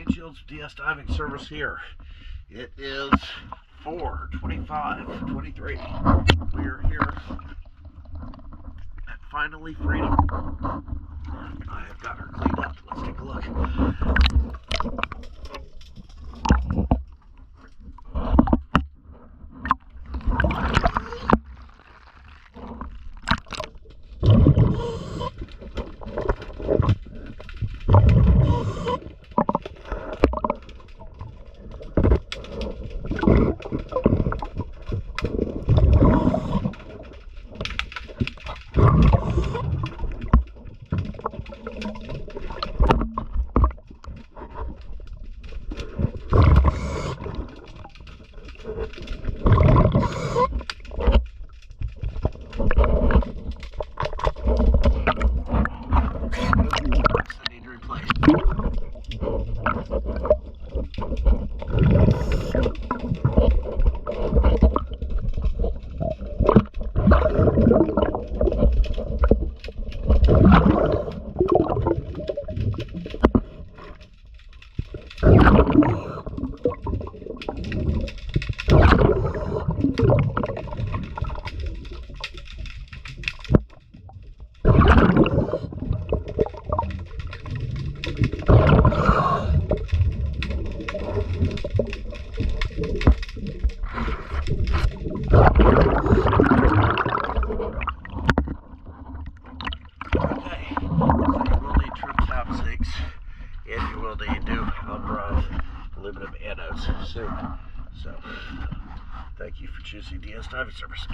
Windshields DS diving service here. It is 4:25:23. We are here at Finally Freedom. I have got her cleaned up. Let's take a look. And you will need to drive aluminum anodes soon. So, thank you for choosing DS Diving Service.